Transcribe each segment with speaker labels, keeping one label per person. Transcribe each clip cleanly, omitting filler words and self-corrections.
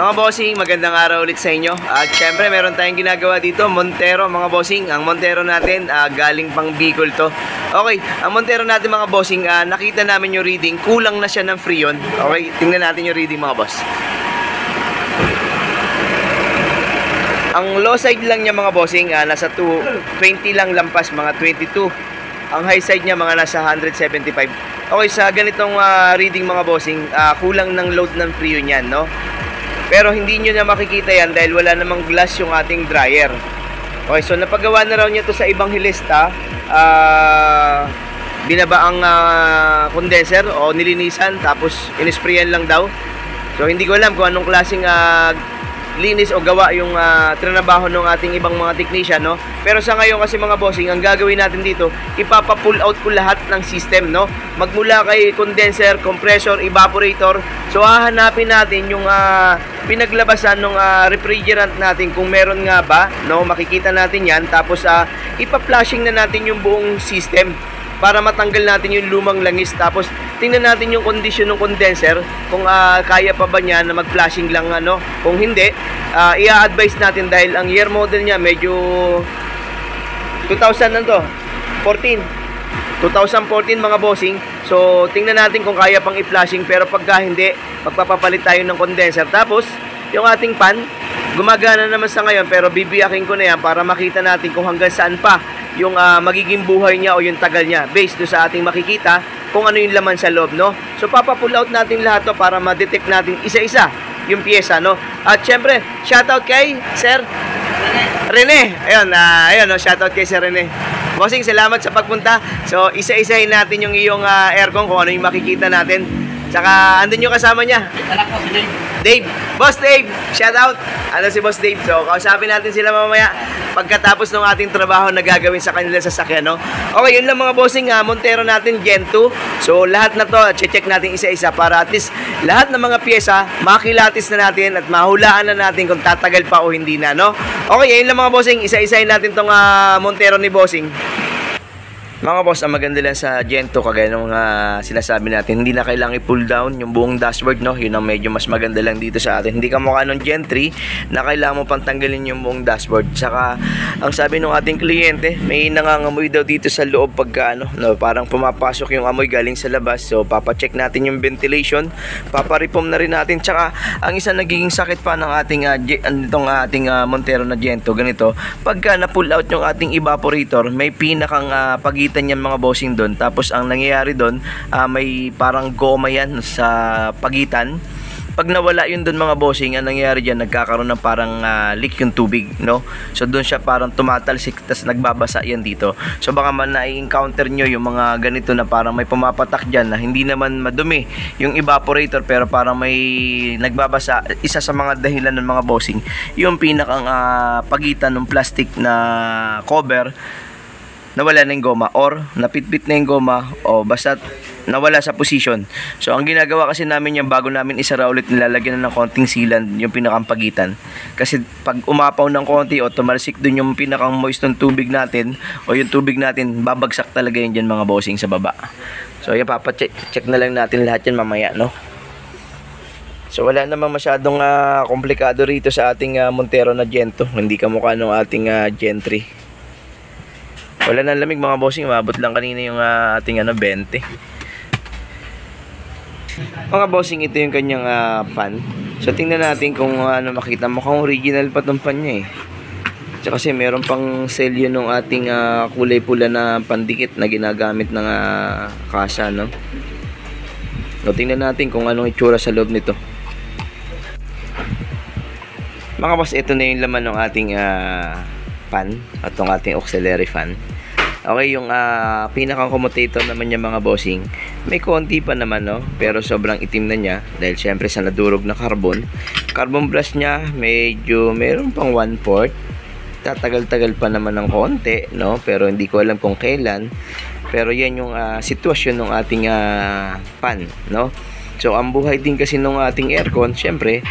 Speaker 1: Mga bossing, magandang araw ulit sa inyo. At syempre, meron tayong ginagawa dito, Montero mga bossing. Ang Montero natin, galing pang Bicol to. Okay, ang Montero natin mga bossing, nakita namin yung reading, kulang na siya ng Freon. Okay, tingnan natin yung reading mga boss. Ang low side lang niya mga bossing, nasa 20 lang lampas, mga 22. Ang high side niya mga nasa 175. Okay, sa ganitong reading mga bossing, kulang ng load ng Freon yan, no? Pero hindi nyo na makikita yan dahil wala namang glass yung ating dryer. Okay, so napagawa na raw niya to sa ibang hilista. Binaba ang condenser o nilinisan tapos inisprayan lang daw. So hindi ko alam kung anong klaseng linis o gawa yung trinabaho ng ating ibang mga technician, no? Pero sa ngayon kasi mga bossing, ang gagawin natin dito, ipapa-pull out ko lahat ng system, no? Magmula kay condenser, compressor, evaporator. So hahanapin natin yung pinaglabasan ng refrigerant natin kung meron nga ba, no? Makikita natin yan. Tapos ipa-flushing na natin yung buong system para matanggal natin yung lumang langis. Tapos tingnan natin yung condition ng condenser kung kaya pa ba niya na mag-flushing lang, ano. Kung hindi, i-advise natin dahil ang year model niya medyo 2014 mga bossing. So tingnan natin kung kaya pang i-flushing, pero pagka hindi, magpapapalit tayo ng condenser. Tapos yung ating pan gumagana naman sa ngayon, pero bibiyakin ko na yan para makita natin kung hanggang saan pa yung magiging buhay niya o yung tagal niya based do sa ating makikita kung ano yung laman sa loob, no? So papa-pull out natin lahat to para ma-detect natin isa-isa yung pyesa, no? At syempre, shoutout kay Sir Rene. Ayun, no? Shoutout kay Sir Rene. Bossing, salamat sa pagpunta. So isa-isahin natin yung iyong aircon kung ano yung makikita natin. Saka andun yung kasama niya.
Speaker 2: Anak ko si Dave.
Speaker 1: Dave, Boss Dave, shout out. Ano si Boss Dave? So, kausapin natin sila mamaya pagkatapos ng ating trabaho na gagawin sa kanila sa sasakyan, no? Okay, yun lang mga bossing, Montero natin Gen 2. So, lahat na to, check natin isa-isa para at least lahat ng mga pyesa makilatis na natin at mahulaan na natin kung tatagal pa o hindi na, no? Okay, yun lang mga bossing, isa-isahin natin tong Montero ni bossing. Mga boss, ang maganda lang sa Gen 2, kagaya ng sinasabi natin, hindi na kailangan i-pull down yung buong dashboard, no? Yun ang medyo mas maganda lang dito sa atin. Hindi ka mukha ng Gen 3 na kailangan mo pang tanggalin yung buong dashboard. Saka, ang sabi ng ating kliyente, may nangangamoy daw dito sa loob pagka no? Parang pumapasok yung amoy galing sa labas. So, papacheck natin yung ventilation, paparepom na rin natin. Tsaka, ang isa nagiging sakit pa ng ating Montero na Gen 2, ganito, pagka na-pull out yung ating evaporator, may pinakang pagitan yan mga bossing doon. Tapos ang nangyayari doon, may parang goma yan sa pagitan. Pag nawala yun doon mga bossing, ang nangyayari dyan, nagkakaroon ng parang leak yung tubig, no? So doon siya parang tumatalsik, tas nagbabasa yan dito. So baka man na-encounter nyo yung mga ganito na parang may pumapatak dyan na hindi naman madumi yung evaporator, pero parang may nagbabasa. Isa sa mga dahilan ng mga bossing, yung pinakang pagitan ng plastic na cover, nawala na yung goma or napitbit na yung goma o basta nawala sa position. So ang ginagawa kasi namin yan, bago namin isara ulit, nilalagyan na ng konting sealant yung pinakang pagitan. Kasi pag umapaw ng konti o tumalsik dun yung pinakang moist ng tubig natin o yung tubig natin, babagsak talaga yun dyan mga bossing sa baba. So yan, papacheck na lang natin lahat yan mamaya, no? So wala namang masyadong komplikado rito sa ating Montero na Gen 2. Hindi kamukha ng ating Gen 3. Wala nang lamig mga bossing, mabot lang kanina yung ating 20. Mga bossing, ito yung kanyang pan. So tingnan natin kung makita. Mukhang original pa tong pan niya eh. Tsaka kasi meron pang selyo ng ating kulay pula na pandikit na ginagamit ng kasa, no? So tingnan natin kung anong itsura sa loob nito. Mga boss, ito na yung laman ng ating fan at itong ating auxiliary fan. Okay, yung pinakang commutator naman niya mga bossing, may konti pa naman, no? Pero sobrang itim na niya dahil syempre sa nadurog na carbon brush niya, medyo meron pang 1/4. Tatagal-tagal pa naman ng konti, no? Pero hindi ko alam kung kailan. Pero yan yung sitwasyon ng ating fan, no? So ang buhay din kasi ng ating aircon, syempre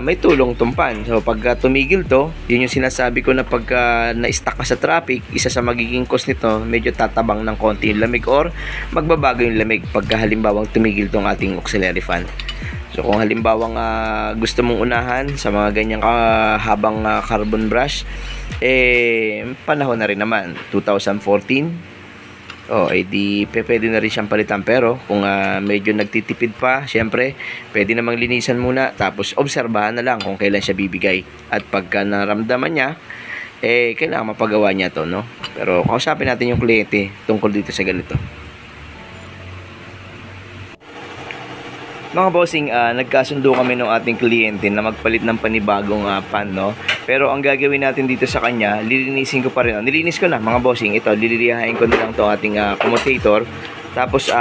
Speaker 1: may tulong tumpan. So pagka tumigil to, yun yung sinasabi ko na pagka na-stuck ka sa traffic, isa sa magiging cause nito, medyo tatabang ng konti yung lamig or magbabago yung lamig pagka halimbawang tumigil tong ating auxiliary fan. So kung halimbawang gusto mong unahan sa mga ganyang habang carbon brush, panahon na rin naman 2014. Di pwede na rin siyang palitan. Pero kung medyo nagtitipid pa, syempre pwede namang linisan muna, tapos obserbahan na lang kung kailan siya bibigay. At pagka naramdaman niya, kailangan mapagawa niya to, no? Pero kausapin natin yung kliyente tungkol dito sa ganito. Mga bossing, nagkasundo kami ng ating kliyente na magpalit ng panibagong pan, no? Pero ang gagawin natin dito sa kanya, lilinisin ko pa rin. Nilinis ko na, mga bossing. Ito, lililihain ko na lang to ating commutator. Tapos,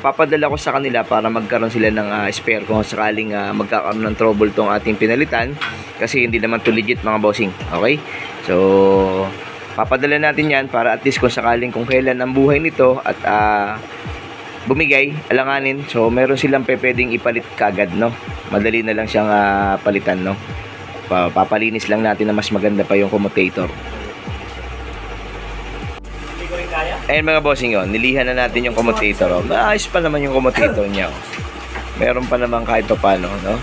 Speaker 1: papadala ko sa kanila para magkaroon sila ng spare kung sakaling magkakaroon ng trouble tong ating pinalitan. Kasi hindi naman to legit, mga bossing. Okay? So, papadala natin yan para at least kung sakaling kung kailan ang buhay nito at bumigay, alanganin. So, meron silang pwedeng ipalit kagad, no? Madali na lang siyang palitan, no? Papalinis lang natin na mas maganda pa yung commutator. Ayun mga bossing, nilihan na natin yung commutator. Maayos pa naman yung commutator niya. Meron pa naman kahit pa paano, no?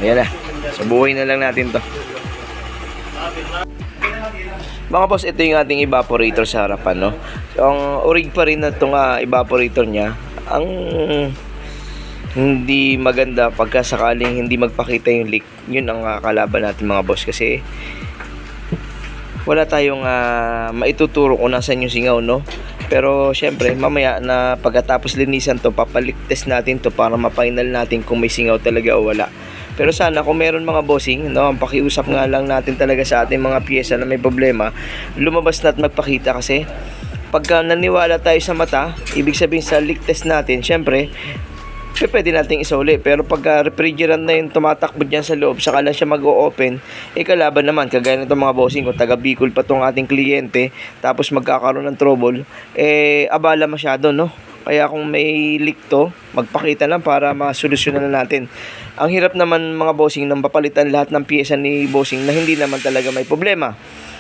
Speaker 1: Ayan na. So, buhay na lang natin to. Mga boss, ito yung ating evaporator sa harapan, no? So, ang orig pa rin na itong evaporator niya. Ang hindi maganda pagka sakaling hindi magpakita yung leak. Yun ang kalaban natin, mga boss, kasi wala tayong maituturo kung nasan yung singaw, no? Pero syempre mamaya na pagkatapos linisan to, papalik test natin to para ma-final natin kung may singaw talaga o wala. Pero sana kung meron, mga bossing, no, ang pakiusap nga lang natin talaga sa ating mga piyesa na may problema, lumabas na at magpakita. Kasi pagka naniwala tayo sa mata, ibig sabihin sa leak test natin, syempre pwede nating isauli. Pero pagka refrigerant na yung tumatakbo dyan sa loob, saka lang siya mag-o-open, kalaban naman. Kagaya nito, mga bossing, kung taga Bicol pa tong ating kliyente, tapos magkakaroon ng trouble, abala masyado, no? Kaya kung may leak to, magpakita lang para masolusyonan na natin. Ang hirap naman, mga bossing, nang papalitan lahat ng piyesa ni bossing na hindi naman talaga may problema.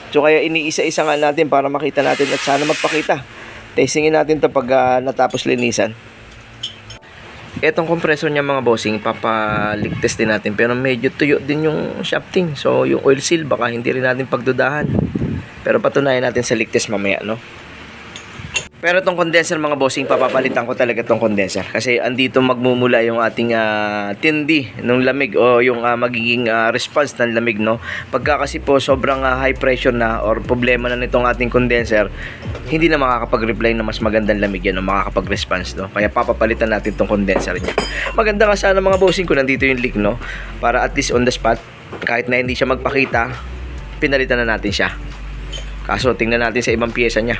Speaker 1: So kaya iniisa-isa nga natin para makita natin at sana magpakita. Testingin natin to pag natapos linisan. Etong compressor niya, mga bossing, papalik test din natin. Pero medyo tuyo din yung shafting. So yung oil seal baka hindi rin natin pagdudahan. Pero patunayan natin sa leak test mamaya, no? Pero itong condenser, mga bossing, papapalitan ko talaga itong condenser. Kasi andito magmumula yung ating tindi ng lamig o yung magiging response ng lamig, no? Pagka kasi po sobrang high pressure na or problema na nitong ating condenser, hindi na makakapag-reply na mas magandang lamig yan o makakapag-response, no? Kaya papapalitan natin itong condenser niya. Maganda nga sana, mga bossing, kung nandito yung leak, no? Para at least on the spot, kahit na hindi siya magpakita, pinalitan na natin siya. Kaso tingnan natin sa ibang pyesa niya.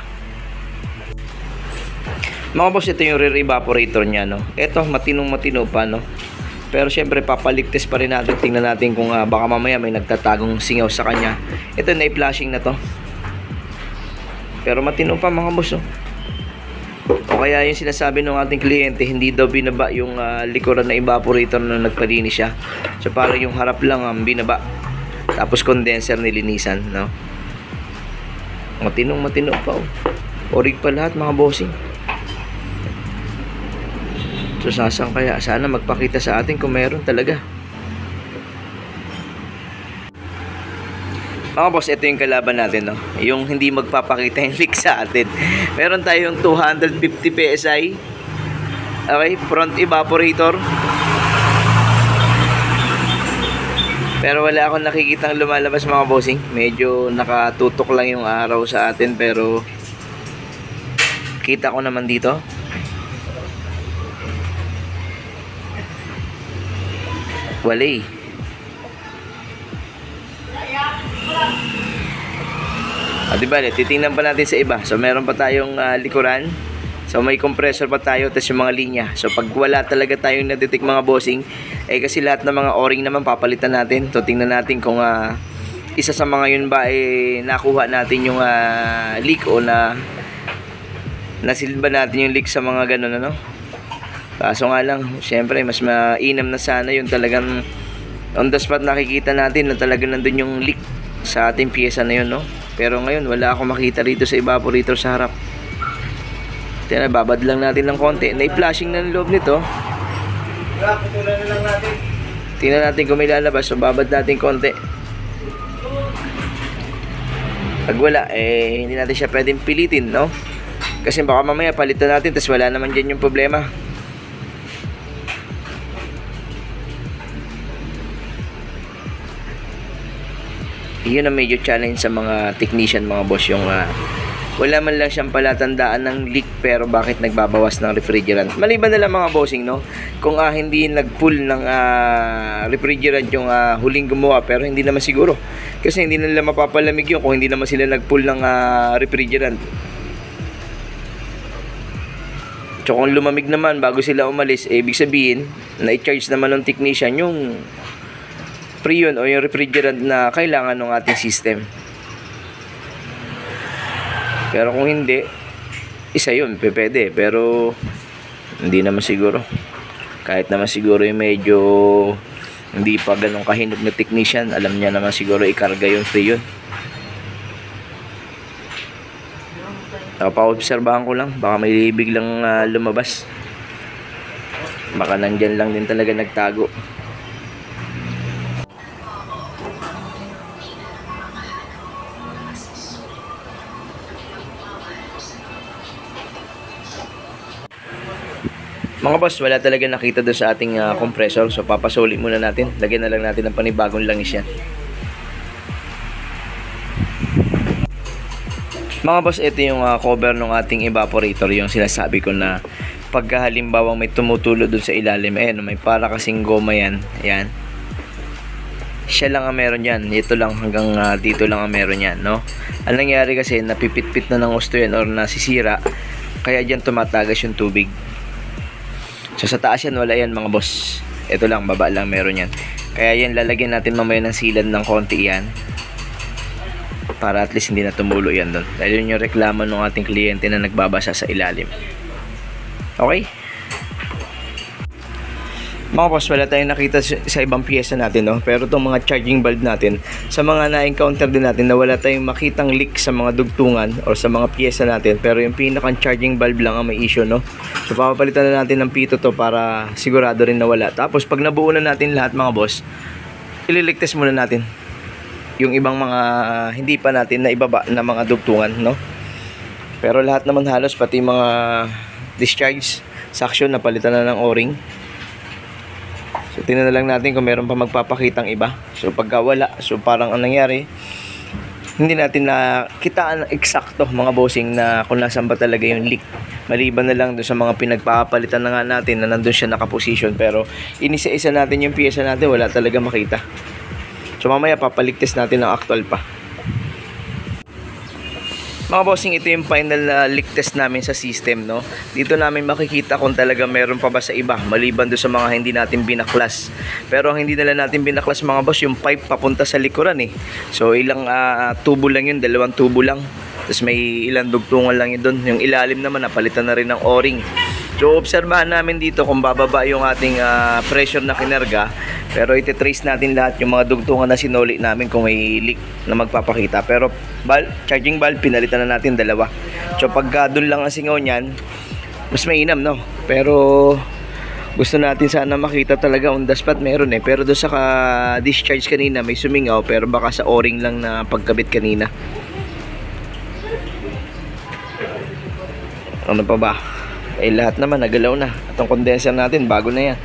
Speaker 1: Mga boss, ito yung rear evaporator niya, no? Ito, matino pa, no? Pero syempre, papalik test pa rin natin. Tingnan natin kung baka mamaya may nagtatagong singaw sa kanya. Ito, na-flashing na to. Pero matino pa, mga boss, oh. O kaya yung sinasabi ng ating kliyente, hindi daw binaba yung likuran na evaporator na nagpalinis siya. So, parang yung harap lang ang binaba. Tapos, condenser nilinisan, no? Matino pa, oh. Orig pa lahat, mga bossing. So sasang kaya, sana magpakita sa atin kung meron talaga. Mga boss, ito yung kalaban natin, no? Yung hindi magpapakita yung leak sa atin. Meron tayong 250 PSI. Okay, front evaporator. Pero wala akong nakikitang lumalabas, mga bossing. Medyo nakatutok lang yung araw sa atin, pero kita ko naman dito. Wala eh. Diba, titingnan pa natin sa iba. So meron pa tayong likuran. So may compressor pa tayo, tapos yung mga linya. So pag wala talaga tayong nadetect, mga bossing, kasi lahat ng mga o-ring naman papalitan natin. So tingnan natin kung isa sa mga yun ba nakuha natin yung leak o nasilba natin yung leak sa mga ganun, ano. Kaso nga lang, syempre, mas mainam na sana yung talagang on the spot nakikita natin na talagang nandun yung leak sa ating pyesa na yun, no? Pero ngayon, wala akong makita rito sa evaporator sa harap. Babad lang natin ng konti. Na-flashing na ng loob nito. Putulan na lang natin. Tingnan natin kung may lalabas. So, babad natin konti. Pag wala, hindi natin siya pwedeng pilitin, no? Kasi baka mamaya palitan natin, tapos wala naman dyan yung problema. Yun ang medyo challenge sa mga technician, mga boss, yung wala man lang siyang palatandaan ng leak pero bakit nagbabawas ng refrigerant. Maliban na lang, mga bossing, no? Kung hindi nag-pull ng refrigerant yung huling gumawa, pero hindi naman siguro. Kasi hindi nila mapapalamig yun kung hindi naman sila nag-pull ng refrigerant. So kung lumamig naman bago sila umalis, ibig sabihin na i-charge naman ng technician yung freon o yung refrigerant na kailangan ng ating system. Pero kung hindi, isa yun, pwede. Pero hindi naman siguro. Kahit naman siguro yung medyo hindi pa ganun kahinog na technician, alam niya naman siguro ikarga yung freon. Pa-obserbahan ko lang, baka may biglang lumabas. Baka nandyan lang din talaga nagtago. Mga boss, wala talaga nakita doon sa ating compressor. So papasuli muna natin. Lagyan na lang natin ng panibagong langis yan. Mga boss, ito yung cover ng ating evaporator. Yung sinasabi ko na pagka halimbawang may tumutulo doon sa ilalim, ayan, may para kasing goma yan. Ayan. Siya lang ang meron yan. Ito lang, hanggang dito lang ang meron yan, no? Ang nangyari kasi, napipit-pit na ng gusto yan or nasisira. Kaya dyan tumatagas yung tubig. So sa taas yan, wala yan, mga boss. Ito lang, baba lang meron yan. Kaya yan, lalagyan natin mamaya ng sealant ng konti yan. Para at least hindi na tumulo yan doon. Dahil yun yung reklamo ng ating kliyente na nagbabasa sa ilalim. Okay? Mga boss, wala tayong nakita sa ibang piyesa natin, no? Pero itong mga charging bulb natin, sa mga na-encounter din natin na wala tayong makitang leak sa mga dugtungan o sa mga piyesa natin, pero yung pinakang charging bulb lang ang may issue, no? So papapalitan na natin ng pito to para sigurado rin na wala. Tapos pag nabuo na natin lahat, mga boss, ililigtas muna natin yung ibang mga hindi pa natin na ibaba na mga dugtungan, no? Pero lahat naman halos, pati mga discharge, suction, napalitan na ng o-ring. So tingnan na lang natin kung meron pa magpapakitang iba. So pagka wala, so parang ang nangyari, hindi natin nakitaan eksakto, mga bossing, na kung nasan ba talaga yung leak. Maliban na lang doon sa mga pinagpapalitan na nga natin na nandun siya nakaposition, pero inisa-isa natin yung piyesa natin, wala talaga makita. So mamaya papaligtas natin ng actual pa. Mga bossing, ito yung final leak test namin sa system, no? Dito namin makikita kung talaga meron pa ba sa iba, maliban doon sa mga hindi natin binaklas. Pero ang hindi nila natin binaklas, mga boss, yung pipe papunta sa likuran, eh. So ilang tubo lang yun, 2 tubo lang. Tapos may ilang dugtungan lang yun doon. Yung ilalim naman, napalitan na rin ng o-ring. So obserbahan namin dito kung bababa yung ating pressure na kinarga. Pero ititrace natin lahat yung mga dugtungan na sinuli namin kung may leak na magpapakita. Pero charging valve, pinalitan na natin 2. So pagka doon lang ang singaw niyan, mas mainam, no? Pero gusto natin sana makita talaga on the spot, meron, eh. Pero doon sa discharge kanina may sumingaw, pero baka sa o-ring lang na pagkabit kanina. Ano pa ba? Eh lahat naman nagalaw na. At ang condenser natin bago na yan.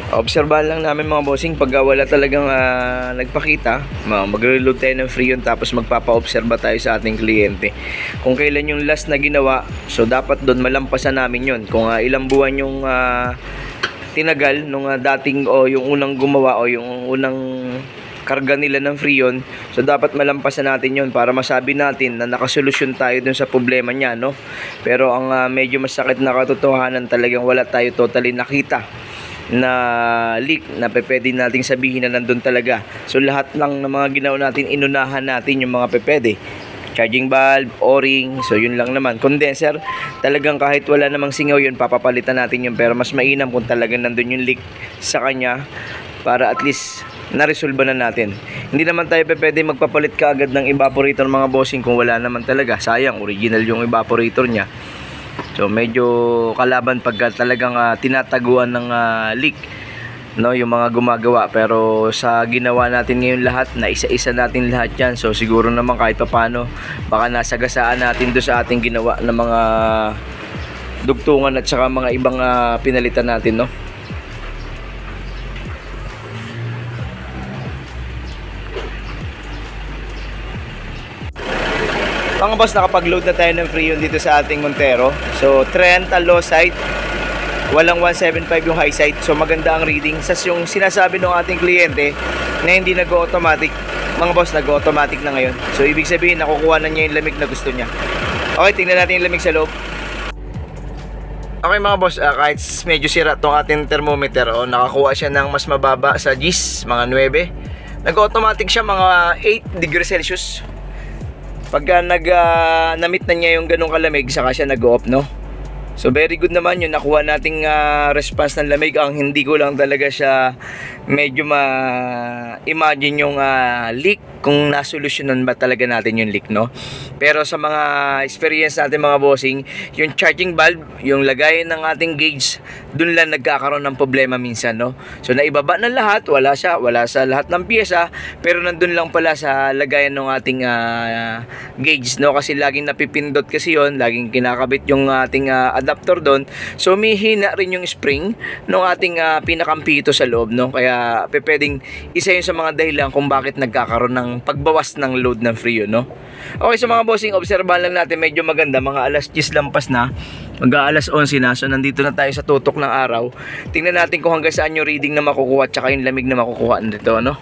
Speaker 1: Obserbahan lang namin, mga bossing, pag wala talagang nagpakita, magre-reload tayo ng freon, tapos magpapa-obserba tayo sa ating kliyente kung kailan yung last na ginawa. So dapat doon malampasan namin yun. Kung ilang buwan yung tinagal nung dating o yung unang gumawa o yung unang karga nila ng freon, so dapat malampasan natin yun para masabi natin na nakasolusyon tayo dun sa problema niya, no? Pero ang medyo masakit na katotohanan, talagang wala tayo totally nakita na leak na pwede nating sabihin na nandun talaga. So lahat lang ng mga ginawa natin, inunahan natin yung mga pwede. Charging valve, o-ring, so yun lang naman. Condenser, talagang kahit wala namang singaw yun, papapalitan natin yun. Pero mas mainam kung talagang nandun yung leak sa kanya, para at least na-resolve na natin. Hindi naman tayo pwede magpapalit kaagad ng evaporator mga bossing kung wala naman talaga. Sayang, original yung evaporator niya. So medyo kalaban pagka talagang tinataguan ng leak, no, yung mga gumagawa. Pero sa ginawa natin ngayon lahat, na isa-isa natin lahat yan. So siguro naman kahit papano, baka nasagasaan natin do sa ating ginawa ng mga dugtungan at saka mga ibang pinalitan natin, no. Mga boss, nakapag-load na tayo ng Freon dito sa ating Montero. So, Trent ang low side, walang 175 yung high side. So, maganda ang reading. Sas yung sinasabi ng ating kliyente na hindi nag-automatic, mga boss, nag-automatic na ngayon. So, ibig sabihin, nakukuha na niya yung lamig na gusto niya. Okay, tingnan natin yung lamig sa loob. Okay mga boss, kahit medyo sira tong ating thermometer, nakakuha siya ng mas mababa sa G's, mga 9. Nag-automatic siya mga 8 degrees Celsius. Pagka na-meet na niya yung ganong kalamig, saka siya nag-off, no? So very good naman yun, nakuha nating response ng lamig. Ang hindi ko lang talaga siya medyo ma-imagine yung leak, kung nasolusyonan ba talaga natin yung leak, no? Pero sa mga experience natin mga bossing, yung charging valve, yung lagayan ng ating gauge, dun lang nagkakaroon ng problema minsan, no? So naibaba ng lahat, wala sa lahat ng pyesa, pero nandun lang pala sa lagayan ng ating gauge, no? Kasi laging napipindot kasi yon, laging kinakabit yung ating adapter doon. So mihina rin yung spring ng ating pinakampito sa loob, no? Kaya pwedeng isa yun sa mga dahilan kung bakit nagkakaroon ng pagbawas ng load ng Freon, no? Okay, so mga bossing, obserbahan lang natin, medyo maganda, mga alas 10 lampas na, mag-aalas 11 na. So nandito na tayo sa tutok ng araw. Tingnan natin kung hanggang saan yung reading na makukuha at saka yung lamig na makukuha nito, no?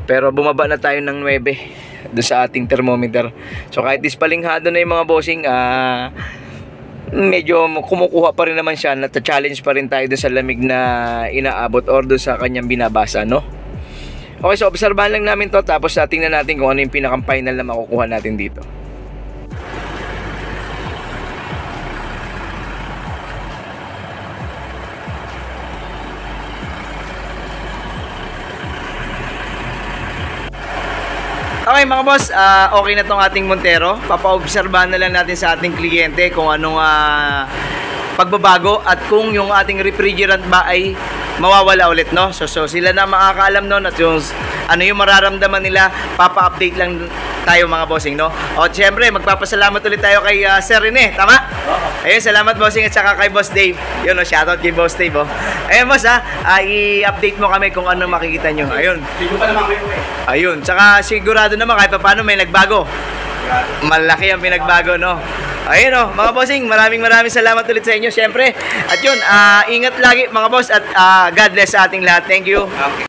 Speaker 1: Pero bumaba na tayo ng 9 doon sa ating thermometer. So kahit dispalinghado na yung mga bossing, medyo kumukuha pa rin naman siya, nata-challenge pa rin tayo doon sa lamig na inaabot or doon sa kanyang binabasa, no? Okay, so obserbahan lang namin to, tapos tingnan natin kung ano yung pinaka-final na makukuha natin dito. Okay mga boss, okay na tong ating Montero. Papa-obserbahan na lang natin sa ating kliyente kung anong pagbabago at kung yung ating refrigerant ba ay mawawala ulit, no? So sila na makakaalam noon at yung ano yung mararamdaman nila. Papa-update lang tayo mga bossing, no? O syempre, magpapasalamat ulit tayo kay Sir Rene, tama? Ayun, salamat bossing at saka kay Boss Dave. Yun, shoutout kay Boss Dave, Ayun boss, i-update mo kami kung ano makikita nyo. Ayun.
Speaker 2: Hindi pa naman kayo
Speaker 1: Ayun, saka sigurado naman kahit paano may nagbago. Malaki ang pinagbago, no? Ayun, mga bossing, maraming salamat ulit sa inyo, syempre. At yun, ingat lagi mga boss at God bless sa ating lahat. Thank you.
Speaker 2: Okay.